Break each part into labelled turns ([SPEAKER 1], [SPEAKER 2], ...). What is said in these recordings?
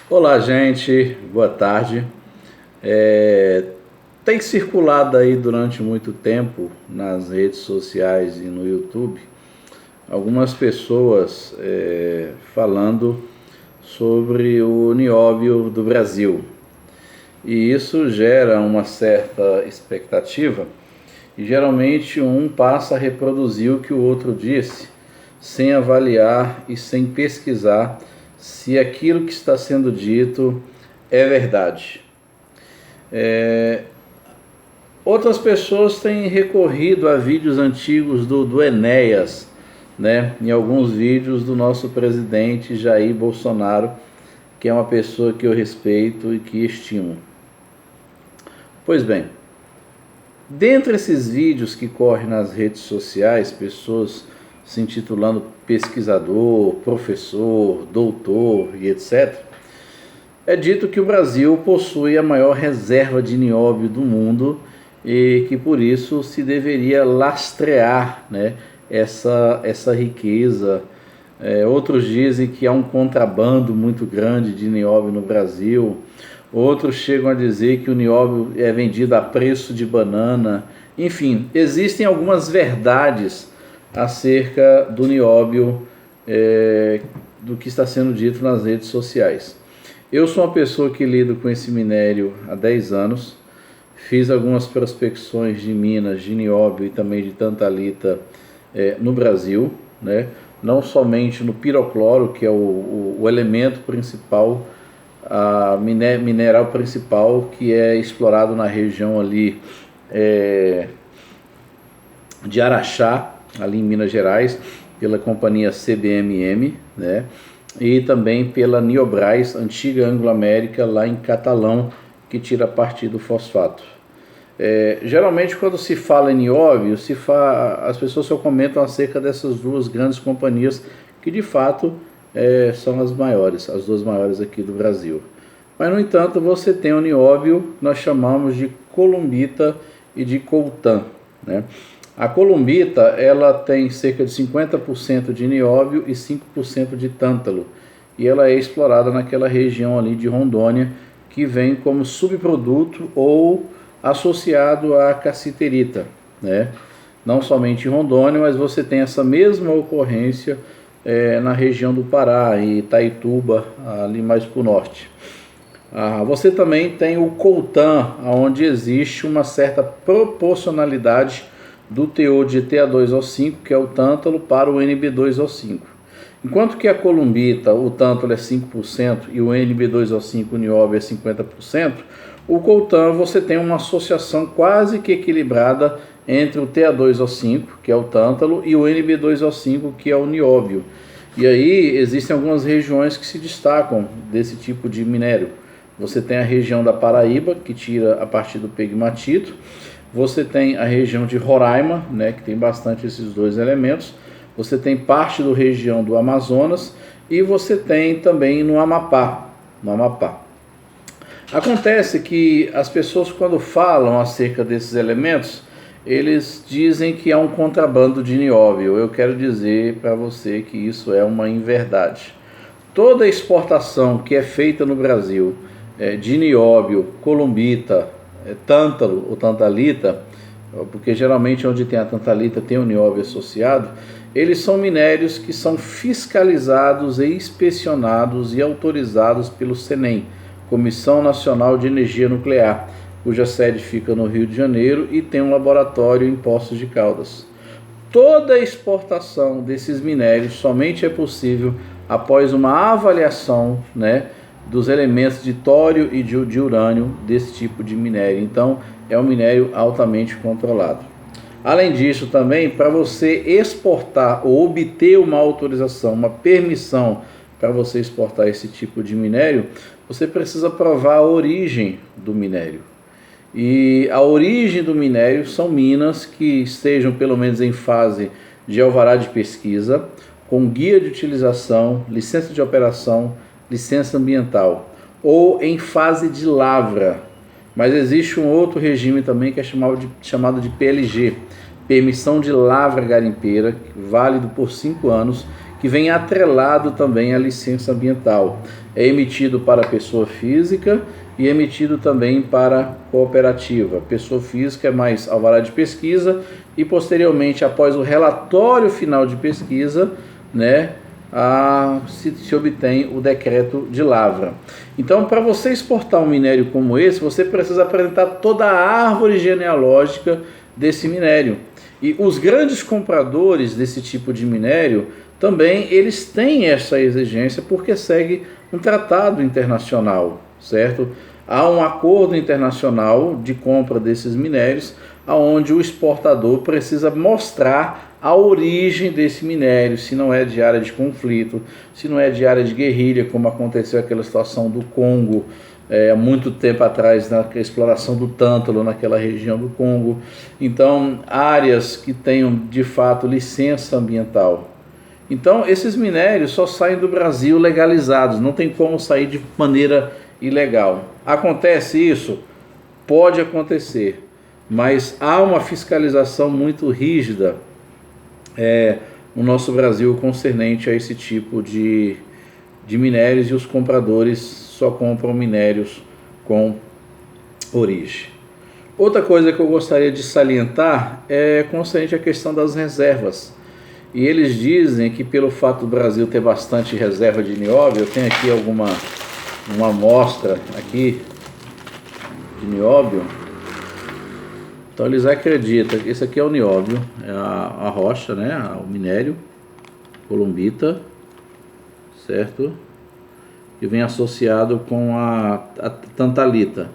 [SPEAKER 1] Olá, gente, boa tarde. Tem circulado aí durante muito tempo nas redes sociais e no YouTube algumas pessoas falando sobre o nióbio do Brasil. E isso gera uma certa expectativa e geralmente um passa a reproduzir o que o outro disse, sem avaliar e sem pesquisar se aquilo que está sendo dito é verdade. Outras pessoas têm recorrido a vídeos antigos do Enéas, né? Em alguns vídeos do nosso presidente Jair Bolsonaro, que é uma pessoa que eu respeito e que estimo. Pois bem, dentre esses vídeos que correm nas redes sociais, pessoas se intitulando pesquisador, professor, doutor e etc., é dito que o Brasil possui a maior reserva de nióbio do mundo e que por isso se deveria lastrear, né, essa riqueza. Outros dizem que há um contrabando muito grande de nióbio no Brasil. Outros chegam a dizer que o nióbio é vendido a preço de banana. Enfim, existem algumas verdades acerca do nióbio, do que está sendo dito nas redes sociais. Eu sou uma pessoa que lido com esse minério há 10 anos, fiz algumas prospecções de minas de nióbio e também de tantalita no Brasil, né? Não somente no pirocloro, que é o elemento principal, a mineral principal que é explorado na região ali de Araxá, ali em Minas Gerais, pela companhia CBMM, né? E também pela Niobras, antiga Anglo-América, lá em Catalão, que tira partido do fosfato. Geralmente, quando se fala em nióbio, as pessoas só comentam acerca dessas duas grandes companhias, que de fato são as maiores, as duas maiores aqui do Brasil. Mas, no entanto, você tem o nióbio que nós chamamos de columbita e de coltan, né? A columbita, ela tem cerca de 50% de nióbio e 5% de tântalo, e ela é explorada naquela região ali de Rondônia, que vem como subproduto ou associado à cassiterita, né? Não somente em Rondônia, mas você tem essa mesma ocorrência na região do Pará, em Itaituba, ali mais para o norte. Você também tem o coltan, onde existe uma certa proporcionalidade do teor de Ta2O5, que é o tântalo, para o NB2O5. Enquanto que a columbita, o tântalo é 5% e o NB2O5, o nióbio, é 50%, o coltan você tem uma associação quase que equilibrada entre o Ta2O5, que é o tântalo, e o NB2O5, que é o nióbio. E aí existem algumas regiões que se destacam desse tipo de minério. Você tem a região da Paraíba, que tira a partir do pegmatito. Você tem a região de Roraima, né, que tem bastante esses dois elementos. Você tem parte da região do Amazonas e você tem também no Amapá. Acontece que as pessoas, quando falam acerca desses elementos, eles dizem que há um contrabando de nióbio. Eu quero dizer para você que isso é uma inverdade. Toda exportação que é feita no Brasil de nióbio, columbita, tântalo ou tantalita, porque geralmente onde tem a tantalita tem o nióbio associado, eles são minérios que são fiscalizados e inspecionados e autorizados pelo CENEM, Comissão Nacional de Energia Nuclear, cuja sede fica no Rio de Janeiro e tem um laboratório em Poços de Caldas. Toda exportação desses minérios somente é possível após uma avaliação, né, dos elementos de tório e de urânio desse tipo de minério. Então, é um minério altamente controlado. Além disso, também, para você exportar ou obter uma autorização, uma permissão para você exportar esse tipo de minério, você precisa provar a origem do minério. E a origem do minério são minas que estejam pelo menos em fase de alvará de pesquisa, com guia de utilização, licença de operação, licença ambiental, ou em fase de lavra. Mas existe um outro regime também que é chamado de PLG, Permissão de Lavra Garimpeira, válido por 5 anos, que vem atrelado também à licença ambiental. É emitido para pessoa física e emitido também para cooperativa. Pessoa física é mais alvará de pesquisa e posteriormente, após o relatório final de pesquisa, né, se obtém o decreto de lavra. Então, para você exportar um minério como esse, você precisa apresentar toda a árvore genealógica desse minério. E os grandes compradores desse tipo de minério também eles têm essa exigência porque segue um tratado internacional, certo? Há um acordo internacional de compra desses minérios, onde o exportador precisa mostrar a origem desse minério, se não é de área de conflito, se não é de área de guerrilha, como aconteceu aquela situação do Congo, há muito tempo atrás, na exploração do tântalo naquela região do Congo. Então, áreas que tenham de fato licença ambiental. Então, esses minérios só saem do Brasil legalizados, não tem como sair de maneira ilegal. Acontece isso? Pode acontecer, mas há uma fiscalização muito rígida no nosso Brasil concernente a esse tipo de minérios, e os compradores só compram minérios com origem. Outra coisa que eu gostaria de salientar é concernente à questão das reservas. E eles dizem que pelo fato do Brasil ter bastante reserva de nióbio, eu tenho aqui uma amostra aqui de nióbio. Então eles acreditam que esse aqui é o nióbio, é a rocha, né, o minério, columbita, certo? Que vem associado com a tantalita.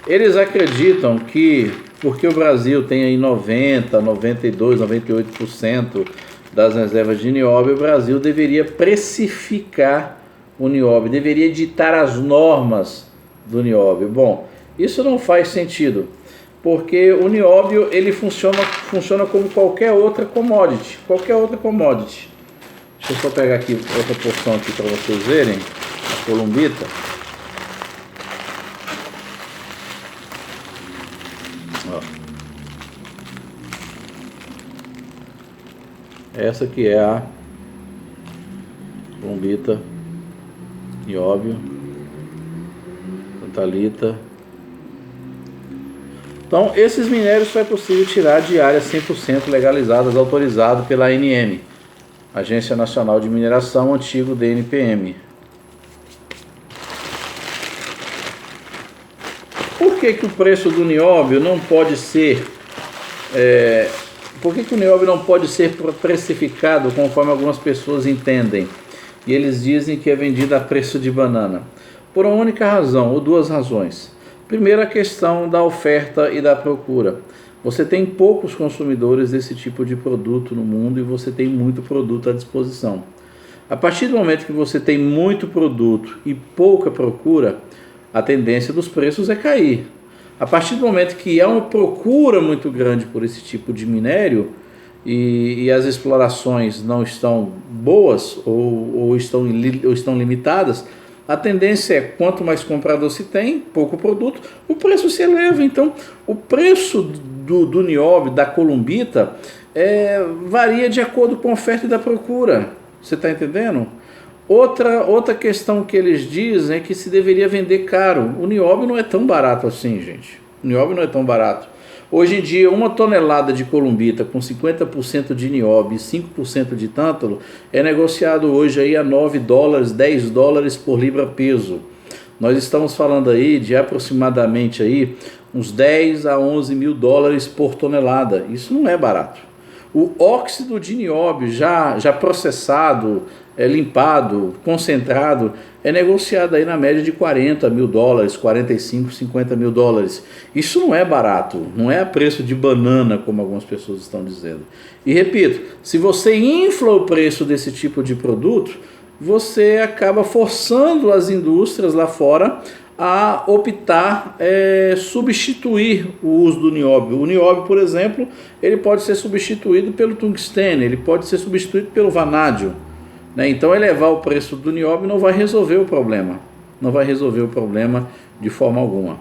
[SPEAKER 1] Eles acreditam que, porque o Brasil tem aí 90, 92, 98% das reservas de nióbio, o Brasil deveria precificar o nióbio, deveria ditar as normas do nióbio. Bom, isso não faz sentido, porque o nióbio ele funciona como qualquer outra commodity, Deixa eu só pegar aqui outra porção aqui para vocês verem, a columbita. Ó. Essa aqui é a columbita, nióbio, tantalita. Então, esses minérios só é possível tirar de áreas 100% legalizadas, autorizadas pela ANM, Agência Nacional de Mineração, antigo DNPM. Por que o preço do nióbio não pode ser... por que o nióbio não pode ser precificado conforme algumas pessoas entendem? E eles dizem que é vendido a preço de banana. Por uma única razão, ou duas razões. Primeiro, a questão da oferta e da procura. Você tem poucos consumidores desse tipo de produto no mundo e você tem muito produto à disposição. A partir do momento que você tem muito produto e pouca procura, a tendência dos preços é cair. A partir do momento que há uma procura muito grande por esse tipo de minério e as explorações não estão boas ou estão limitadas, a tendência é, quanto mais comprador se tem, pouco produto, o preço se eleva. Então, o preço do nióbio, da columbita, varia de acordo com a oferta e da procura. Você está entendendo? Outra questão que eles dizem é que se deveria vender caro. O nióbio não é tão barato assim, gente. O nióbio não é tão barato. Hoje em dia, uma tonelada de columbita com 50% de nióbio e 5% de tântalo é negociado hoje aí a $9, $10 por libra peso. Nós estamos falando aí de aproximadamente aí uns 10 a 11 mil dólares por tonelada. Isso não é barato. O óxido de nióbio já processado, limpado, concentrado, é negociado aí na média de 40 mil dólares, 45, 50 mil dólares. Isso não é barato, não é a preço de banana, como algumas pessoas estão dizendo. E repito, se você infla o preço desse tipo de produto, você acaba forçando as indústrias lá fora a optar substituir o uso do nióbio. O nióbio, por exemplo, ele pode ser substituído pelo tungstênio, ele pode ser substituído pelo vanádio. Então, elevar o preço do nióbio não vai resolver o problema. Não vai resolver o problema de forma alguma.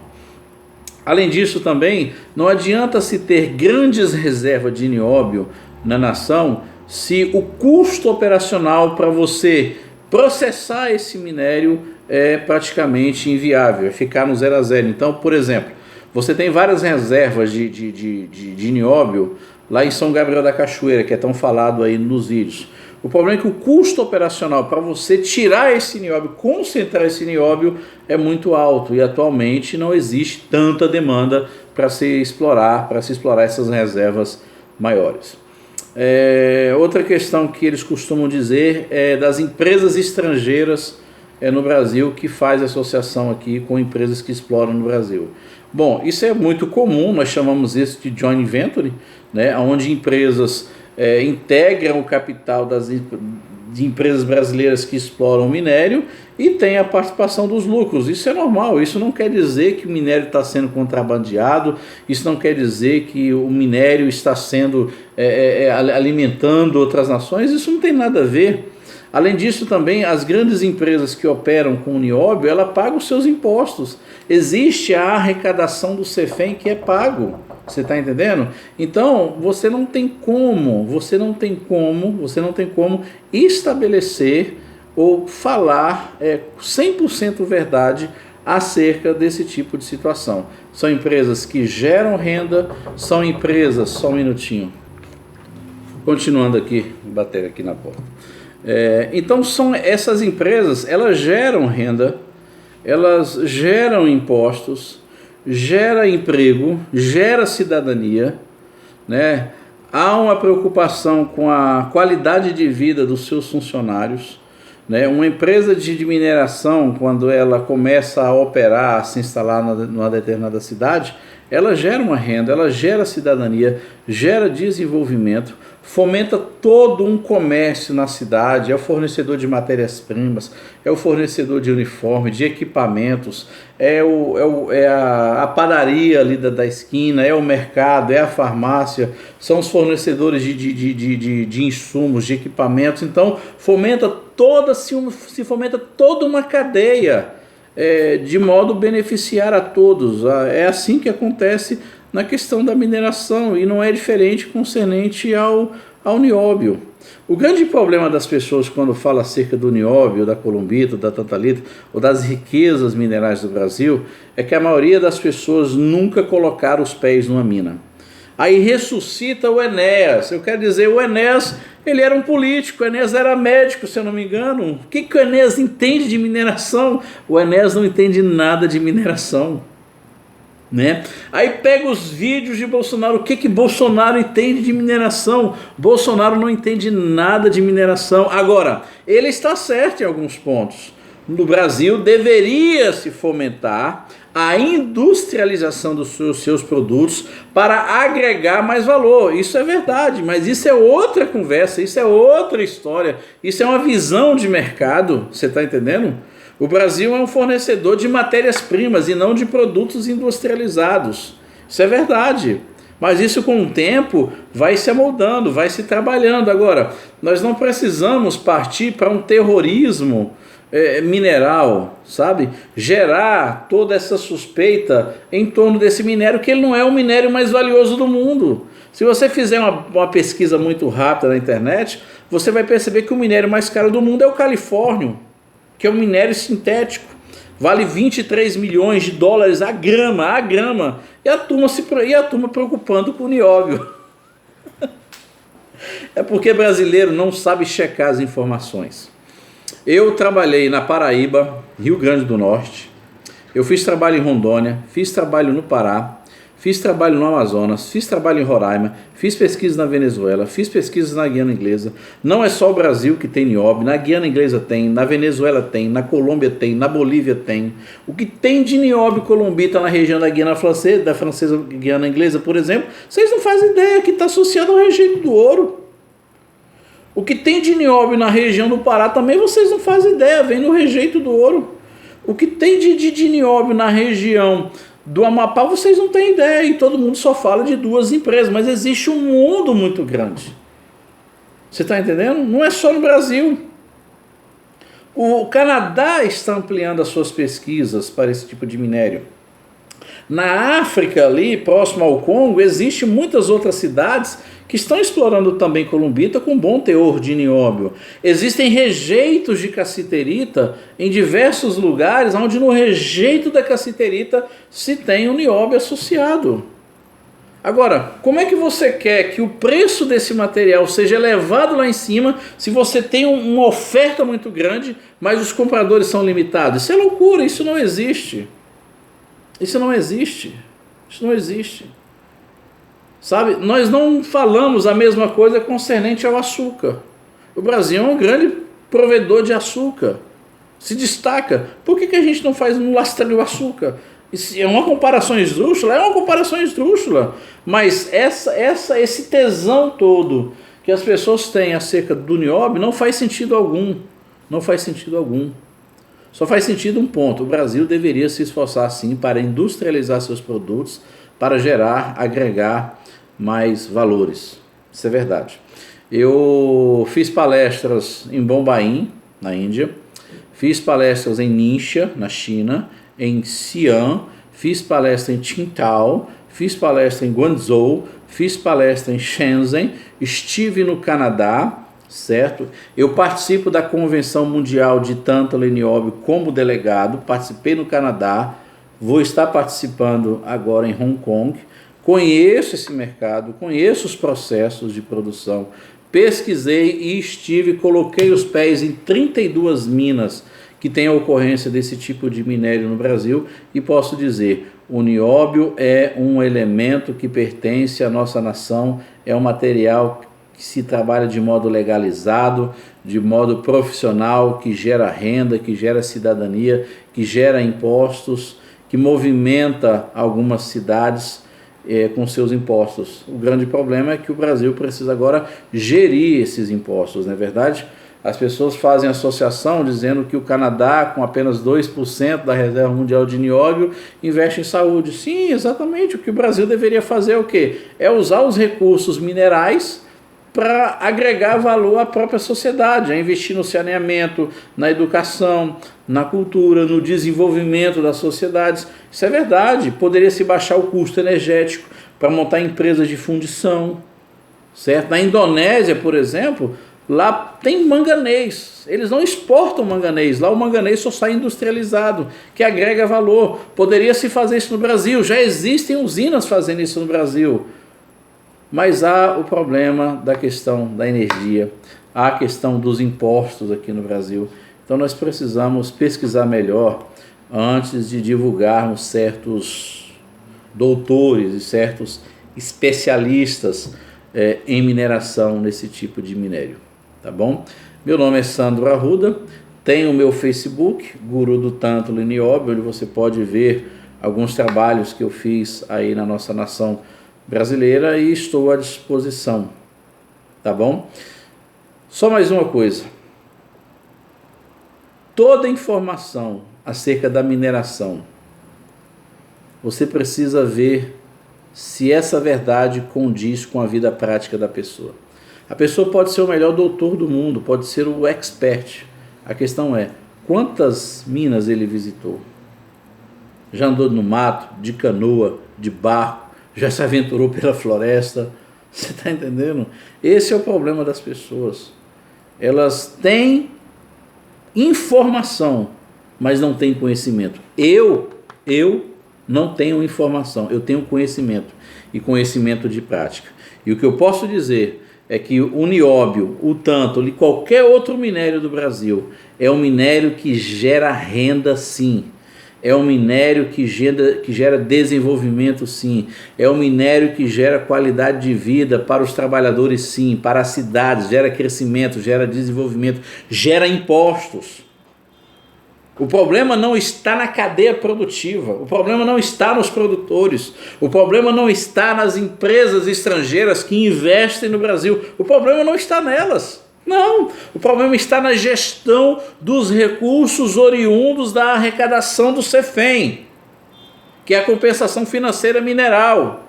[SPEAKER 1] Além disso, também, não adianta se ter grandes reservas de nióbio na nação, se o custo operacional para você processar esse minério é praticamente inviável, é ficar no 0 a 0. Então, por exemplo, você tem várias reservas de nióbio lá em São Gabriel da Cachoeira, que é tão falado aí nos vídeos. O problema é que o custo operacional para você tirar esse nióbio, concentrar esse nióbio, é muito alto e atualmente não existe tanta demanda para se explorar essas reservas maiores. Outra questão que eles costumam dizer é das empresas estrangeiras no Brasil que faz associação aqui com empresas que exploram no Brasil. Bom, isso é muito comum, nós chamamos isso de joint venture, né, onde empresas integram o capital de empresas brasileiras que exploram minério e tem a participação dos lucros. Isso é normal, isso não quer dizer que o minério está sendo contrabandeado, isso não quer dizer que o minério está sendo alimentando outras nações, isso não tem nada a ver. Além disso também, as grandes empresas que operam com o nióbio, ela paga os seus impostos. Existe a arrecadação do CEFEM que é pago. Você está entendendo? Então, você não tem como estabelecer ou falar 100% verdade acerca desse tipo de situação. São empresas que geram renda, são empresas, só um minutinho, continuando aqui, bater aqui na porta. Então são essas empresas, elas geram renda, elas geram impostos, gera emprego, gera cidadania, né? Há uma preocupação com a qualidade de vida dos seus funcionários, né? Uma empresa de mineração, quando ela começa a operar, a se instalar numa determinada cidade, ela gera uma renda, ela gera cidadania, gera desenvolvimento, fomenta todo um comércio na cidade, é o fornecedor de matérias-primas, é o fornecedor de uniforme, de equipamentos, é a padaria ali da esquina, é o mercado, é a farmácia, são os fornecedores de insumos, de equipamentos. Então se fomenta toda uma cadeia de modo a beneficiar a todos. É assim que acontece na questão da mineração e não é diferente concernente ao nióbio. O grande problema das pessoas quando fala acerca do nióbio, da columbita, da tantalita ou das riquezas minerais do Brasil é que a maioria das pessoas nunca colocaram os pés numa mina. Aí ressuscita o Enéas. Eu quero dizer, o Enéas, ele era um político, o Enéas era médico, se eu não me engano. O que o Enéas entende de mineração? O Enéas não entende nada de mineração, né? Aí pega os vídeos de Bolsonaro. O que Bolsonaro entende de mineração? Bolsonaro não entende nada de mineração. Agora, ele está certo em alguns pontos. No Brasil deveria se fomentar a industrialização dos seus produtos para agregar mais valor. Isso é verdade, mas isso é outra conversa, isso é outra história, isso é uma visão de mercado, você está entendendo? O Brasil é um fornecedor de matérias-primas e não de produtos industrializados. Isso é verdade. Mas isso com o tempo vai se amoldando, vai se trabalhando. Agora, nós não precisamos partir para um terrorismo mineral, sabe? Gerar toda essa suspeita em torno desse minério, que ele não é o minério mais valioso do mundo. Se você fizer uma pesquisa muito rápida na internet, você vai perceber que o minério mais caro do mundo é o califórnio, que é um minério sintético, vale 23 milhões de dólares a grama, e a turma preocupando com o nióbio. É porque brasileiro não sabe checar as informações. Eu trabalhei na Paraíba, Rio Grande do Norte, eu fiz trabalho em Rondônia, fiz trabalho no Pará, fiz trabalho no Amazonas, fiz trabalho em Roraima, fiz pesquisa na Venezuela, fiz pesquisas na Guiana Inglesa. Não é só o Brasil que tem nióbio, na Guiana Inglesa tem, na Venezuela tem, na Colômbia tem, na Bolívia tem. O que tem de nióbio colombita na região da Guiana Francesa, da francesa Guiana Inglesa, por exemplo, vocês não fazem ideia que está associado ao rejeito do ouro. O que tem de nióbio na região do Pará também vocês não fazem ideia, vem no rejeito do ouro. O que tem de nióbio na região do Amapá vocês não têm ideia, e todo mundo só fala de duas empresas, mas existe um mundo muito grande. Você está entendendo? Não é só no Brasil. O Canadá está ampliando as suas pesquisas para esse tipo de minério. Na África, ali, próximo ao Congo, existem muitas outras cidades que estão explorando também columbita com bom teor de nióbio. Existem rejeitos de cassiterita em diversos lugares, onde no rejeito da cassiterita se tem o nióbio associado. Agora, como é que você quer que o preço desse material seja elevado lá em cima se você tem uma oferta muito grande, mas os compradores são limitados? Isso é loucura, isso não existe. Isso não existe. Isso não existe. Sabe, nós não falamos a mesma coisa concernente ao açúcar. O Brasil é um grande provedor de açúcar. Se destaca. Por que a gente não faz um lastreio açúcar? Isso é uma comparação esdrúxula? É uma comparação esdrúxula. Mas esse tesão todo que as pessoas têm acerca do nióbio não faz sentido algum. Não faz sentido algum. Só faz sentido um ponto. O Brasil deveria se esforçar sim para industrializar seus produtos, para gerar, agregar mais valores. Isso é verdade. Eu fiz palestras em Bombaim, na Índia, fiz palestras em Ningxia, na China, em Xi'an, fiz palestra em Qingdao, fiz palestra em Guangzhou, fiz palestra em Shenzhen, estive no Canadá, certo? Eu participo da Convenção Mundial de Tântalo e Nióbio como delegado, participei no Canadá, vou estar participando agora em Hong Kong. Conheço esse mercado, conheço os processos de produção, pesquisei e coloquei os pés em 32 minas que têm a ocorrência desse tipo de minério no Brasil e posso dizer, o nióbio é um elemento que pertence à nossa nação, é um material que se trabalha de modo legalizado, de modo profissional, que gera renda, que gera cidadania, que gera impostos, que movimenta algumas cidades com seus impostos. O grande problema é que o Brasil precisa agora gerir esses impostos, não é verdade? As pessoas fazem associação dizendo que o Canadá, com apenas 2% da reserva mundial de nióbio, investe em saúde. Sim, exatamente. O que o Brasil deveria fazer é o quê? É usar os recursos minerais para agregar valor à própria sociedade, é investir no saneamento, na educação, na cultura, no desenvolvimento das sociedades. Isso é verdade, poderia se baixar o custo energético para montar empresas de fundição, certo? Na Indonésia, por exemplo, lá tem manganês, eles não exportam manganês, lá o manganês só sai industrializado, que agrega valor. Poderia se fazer isso no Brasil, já existem usinas fazendo isso no Brasil. Mas há o problema da questão da energia, há a questão dos impostos aqui no Brasil. Então nós precisamos pesquisar melhor antes de divulgarmos certos doutores e certos especialistas em mineração nesse tipo de minério, tá bom? Meu nome é Sandro Arruda, tenho o meu Facebook, Guru do Tântalo e Nióbio, onde você pode ver alguns trabalhos que eu fiz aí na nossa nação brasileira e estou à disposição, tá bom? Só mais uma coisa, toda informação acerca da mineração, você precisa ver se essa verdade condiz com a vida prática da pessoa. A pessoa pode ser o melhor doutor do mundo, pode ser o expert, a questão é, quantas minas ele visitou? Já andou no mato, de canoa, de barco, já se aventurou pela floresta, você está entendendo? Esse é o problema das pessoas. Elas têm informação, mas não têm conhecimento. Eu não tenho informação, eu tenho conhecimento, e conhecimento de prática. E o que eu posso dizer é que o nióbio, o tântalo e qualquer outro minério do Brasil é um minério que gera renda sim. É um minério que gera desenvolvimento sim, é um minério que gera qualidade de vida para os trabalhadores sim, para as cidades, gera crescimento, gera desenvolvimento, gera impostos. O problema não está na cadeia produtiva, o problema não está nos produtores, o problema não está nas empresas estrangeiras que investem no Brasil, o problema não está nelas. Não, o problema está na gestão dos recursos oriundos da arrecadação do CEFEM, que é a compensação financeira mineral.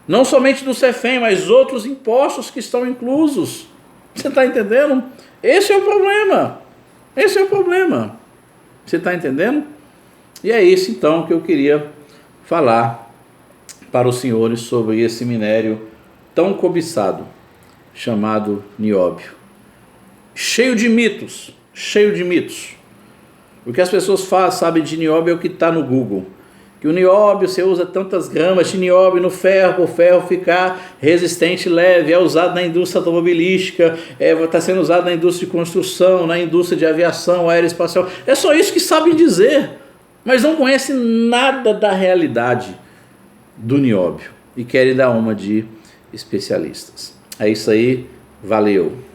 [SPEAKER 1] Não somente do CEFEM, mas outros impostos que estão inclusos. Você está entendendo? Esse é o problema. Esse é o problema. Você está entendendo? E é isso então que eu queria falar para os senhores sobre esse minério tão cobiçado, chamado nióbio. Cheio de mitos, cheio de mitos. O que as pessoas sabem de nióbio é o que está no Google. Que o nióbio, você usa tantas gramas de nióbio no ferro, para o ferro ficar resistente e leve, é usado na indústria automobilística, está sendo usado na indústria de construção, na indústria de aviação, aeroespacial. É só isso que sabem dizer, mas não conhecem nada da realidade do nióbio e querem dar uma de especialistas. É isso aí, valeu!